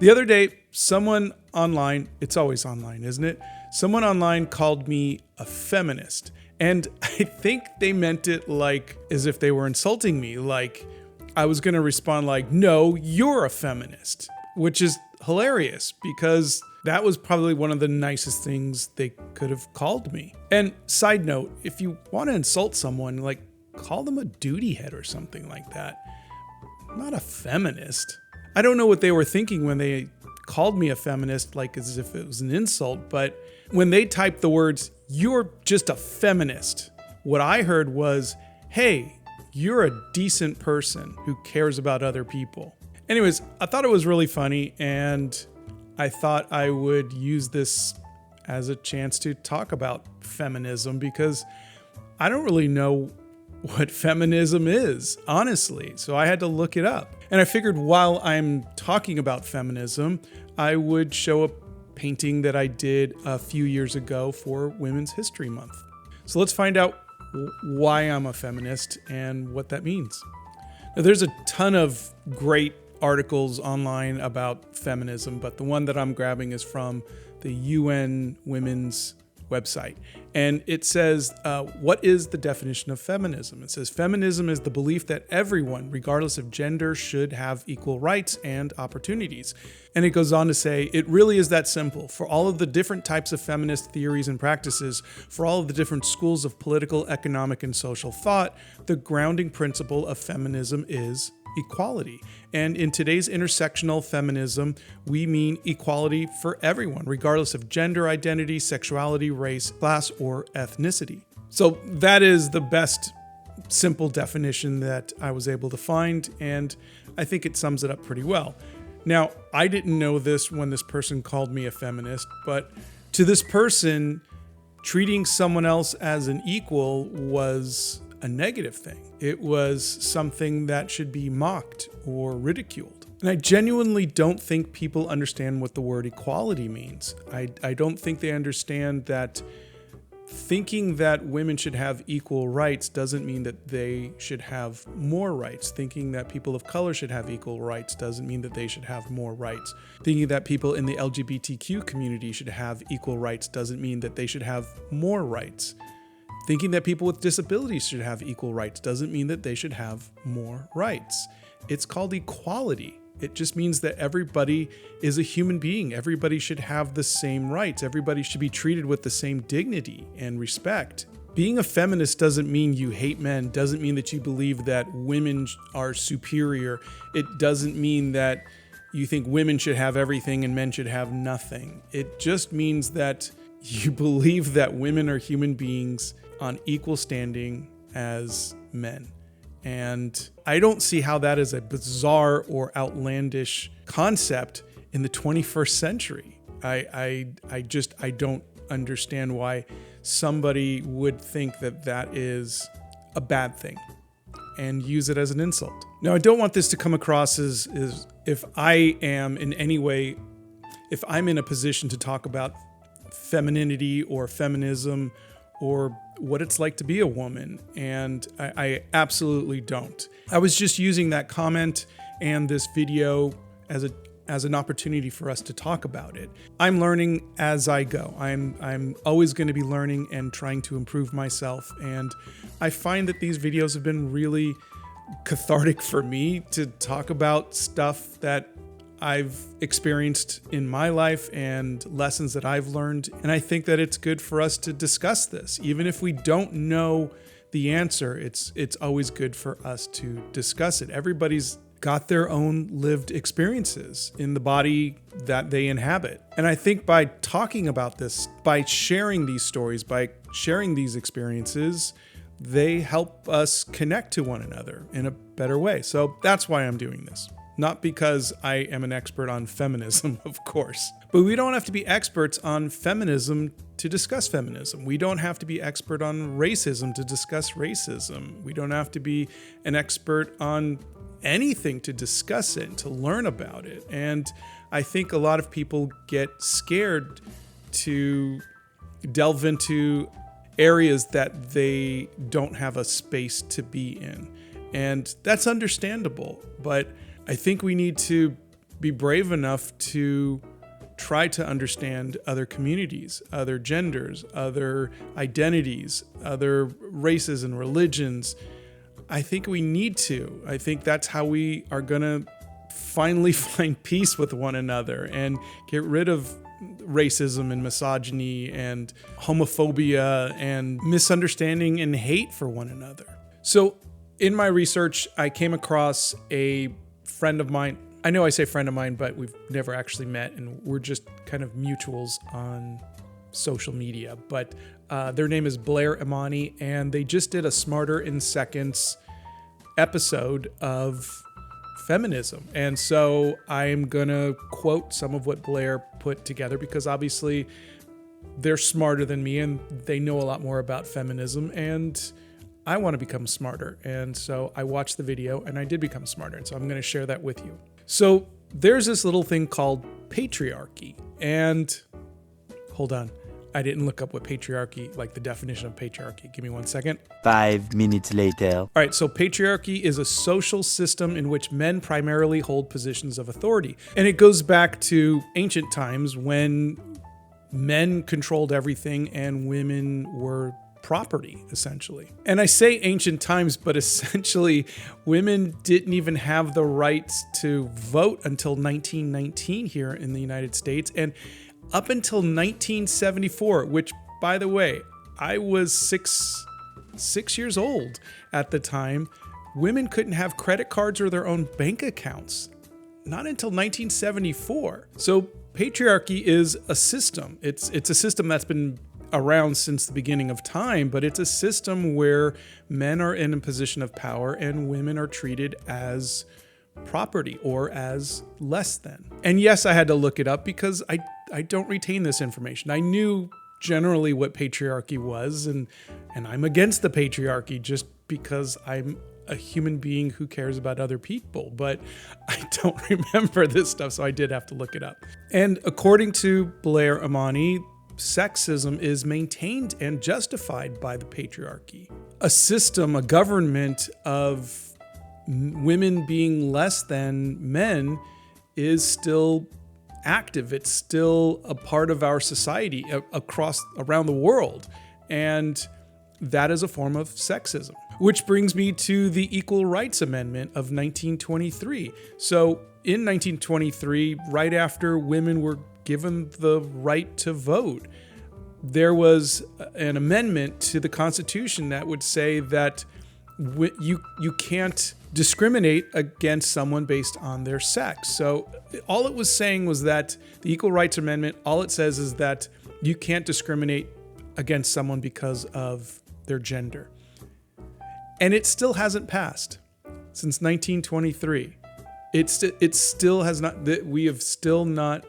The other day, someone online, it's always online, isn't it? Someone online called me a feminist. And I think they meant it like as if they were insulting me. Like I was going to respond like, no, you're a feminist, which is hilarious because that was probably one of the nicest things they could have called me. And side note, if you want to insult someone, like call them a duty head or something like that. I'm not a feminist. I don't know what they were thinking when they called me a feminist, like as if it was an insult, but when they typed the words, you're just a feminist, what I heard was, hey, you're a decent person who cares about other people. Anyways, I thought it was really funny, and I thought I would use this as a chance to talk about feminism because I don't really know what feminism is, honestly. So I had to look it up. And I figured while I'm talking about feminism, I would show a painting that I did a few years ago for Women's History Month. So let's find out why I'm a feminist and what that means. Now, there's a ton of great articles online about feminism, but the one that I'm grabbing is from the UN Women's website. And it says, what is the definition of feminism? It says, feminism is the belief that everyone, regardless of gender, should have equal rights and opportunities. And it goes on to say, it really is that simple. For all of the different types of feminist theories and practices, for all of the different schools of political, economic, and social thought, the grounding principle of feminism is equality. And in today's intersectional feminism, we mean equality for everyone, regardless of gender identity, sexuality, race, class, or ethnicity. So that is the best simple definition that I was able to find, and I think it sums it up pretty well. Now, I didn't know this when this person called me a feminist, but to this person, treating someone else as an equal was a negative thing. It was something that should be mocked or ridiculed. And I genuinely don't think people understand what the word equality means. I don't think they understand that thinking that women should have equal rights doesn't mean that they should have more rights. Thinking that people of color should have equal rights doesn't mean that they should have more rights. Thinking that people in the LGBTQ community should have equal rights doesn't mean that they should have more rights. Thinking that people with disabilities should have equal rights doesn't mean that they should have more rights. It's called equality. It just means that everybody is a human being. Everybody should have the same rights. Everybody should be treated with the same dignity and respect. Being a feminist doesn't mean you hate men, doesn't mean that you believe that women are superior. It doesn't mean that you think women should have everything and men should have nothing. It just means that you believe that women are human beings on equal standing as men. And I don't see how that is a bizarre or outlandish concept in the 21st century. I don't understand why somebody would think that that is a bad thing and use it as an insult. Now, I don't want this to come across as if I am in any way, if I'm in a position to talk about femininity or feminism or what it's like to be a woman, and I absolutely don't. I was just using that comment and this video as an opportunity for us to talk about it. I'm learning as I go. I'm always going to be learning and trying to improve myself, and I find that these videos have been really cathartic for me to talk about stuff that I've experienced in my life and lessons that I've learned. And I think that it's good for us to discuss this. Even if we don't know the answer, it's always good for us to discuss it. Everybody's got their own lived experiences in the body that they inhabit. And I think by talking about this, by sharing these stories, by sharing these experiences, they help us connect to one another in a better way. So that's why I'm doing this. Not because I am an expert on feminism, of course. But we don't have to be experts on feminism to discuss feminism. We don't have to be expert on racism to discuss racism. We don't have to be an expert on anything to discuss it and to learn about it. And I think a lot of people get scared to delve into areas that they don't have a space to be in. And that's understandable, but I think we need to be brave enough to try to understand other communities, other genders, other identities, other races and religions. I think we need to. I think that's how we are going to finally find peace with one another and get rid of racism and misogyny and homophobia and misunderstanding and hate for one another. So in my research, I came across a friend of mine. I know I say friend of mine, but we've never actually met, and we're just kind of mutuals on social media. But their name is Blair Imani, and they just did a Smarter in Seconds episode of feminism. And so I'm going to quote some of what Blair put together, because obviously they're smarter than me and they know a lot more about feminism, and I want to become smarter. And so I watched the video and I did become smarter. And so I'm going to share that with you. So there's this little thing called patriarchy. And hold on, I didn't look up what patriarchy, like the definition of patriarchy. Give me 1 second. 5 minutes later. All right, so patriarchy is a social system in which men primarily hold positions of authority. And it goes back to ancient times when men controlled everything and women were property, essentially. And I say ancient times, but essentially women didn't even have the rights to vote until 1919 here in the United States. And up until 1974, which, by the way, I was six years old at the time, women couldn't have credit cards or their own bank accounts. Not until 1974. So patriarchy is a system. It's a system that's been around since the beginning of time, but it's a system where men are in a position of power and women are treated as property or as less than. And yes, I had to look it up because I don't retain this information. I knew generally what patriarchy was, and I'm against the patriarchy just because I'm a human being who cares about other people, but I don't remember this stuff, so I did have to look it up. And according to Blair Imani, sexism is maintained and justified by the patriarchy. A system, a government of women being less than men is still active. It's still a part of our society around the world. And that is a form of sexism. Which brings me to the Equal Rights Amendment of 1923. So in 1923, right after women were given the right to vote, there was an amendment to the Constitution that would say that you can't discriminate against someone based on their sex. So all it was saying was that the Equal Rights Amendment, all it says is that you can't discriminate against someone because of their gender. And it still hasn't passed since 1923. It still has not. We have still not.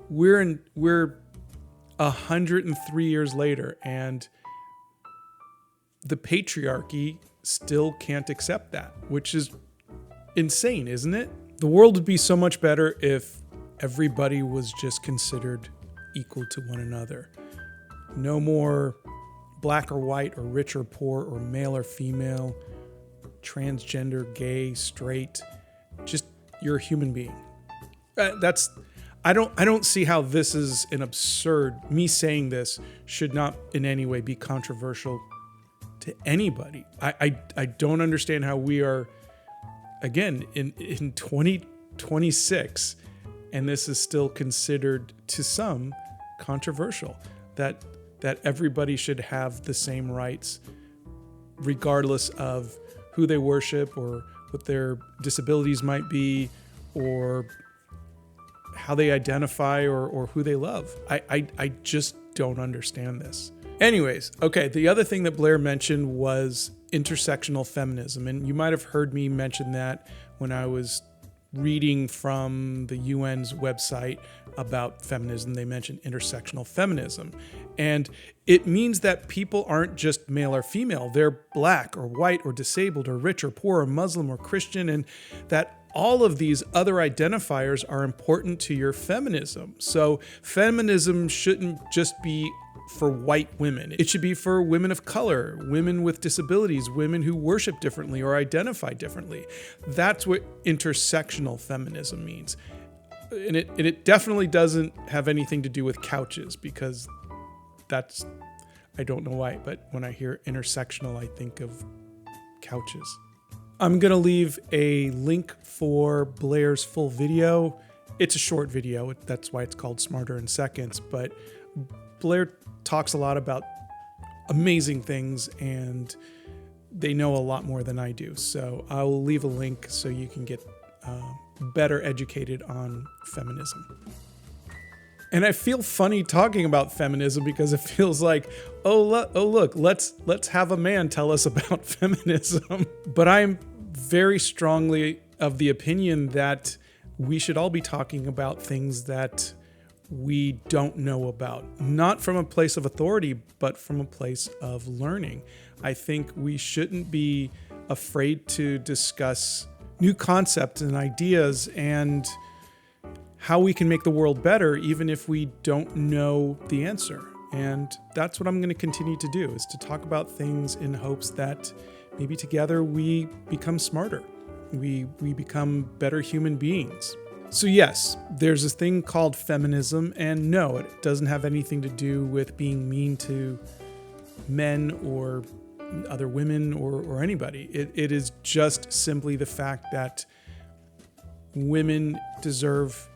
We're 103 years later, and the patriarchy still can't accept that, which is insane, isn't it? The world would be so much better if everybody was just considered equal to one another. No more black or white or rich or poor or male or female, transgender, gay, straight. Just you're a human being. I don't see how this is an absurd. Me saying this should not in any way be controversial to anybody. I don't understand how we are, again, in 2026, and this is still considered to some controversial, that everybody should have the same rights regardless of who they worship or what their disabilities might be or how they identify or who they love. I just don't understand this. Anyways, okay, the other thing that Blair mentioned was intersectional feminism. And you might have heard me mention that when I was reading from the UN's website about feminism. They mentioned intersectional feminism. And it means that people aren't just male or female. They're black or white or disabled or rich or poor or Muslim or Christian, and that all of these other identifiers are important to your feminism. So feminism shouldn't just be for white women. It should be for women of color, women with disabilities, women who worship differently or identify differently. That's what intersectional feminism means. And it definitely doesn't have anything to do with couches, because that's, I don't know why, but when I hear intersectional, I think of couches. I'm going to leave a link for Blair's full video. It's a short video. That's why it's called Smarter in Seconds. But Blair talks a lot about amazing things, and they know a lot more than I do. So I will leave a link so you can get better educated on feminism. And I feel funny talking about feminism because it feels like, look, let's have a man tell us about feminism. But I'm very strongly of the opinion that we should all be talking about things that we don't know about, not from a place of authority, but from a place of learning. I think we shouldn't be afraid to discuss new concepts and ideas and how we can make the world better, even if we don't know the answer. And that's what I'm going to continue to do, is to talk about things in hopes that maybe together we become smarter. We become better human beings. So yes, there's this thing called feminism, and no, it doesn't have anything to do with being mean to men or other women or anybody. It is just simply the fact that women deserve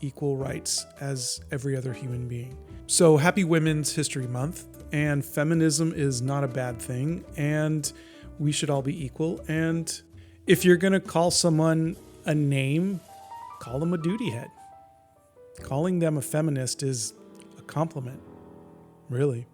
equal rights as every other human being. So happy Women's History Month, and feminism is not a bad thing, and we should all be equal. And if you're going to call someone a name, call them a duty head. Calling them a feminist is a compliment, really.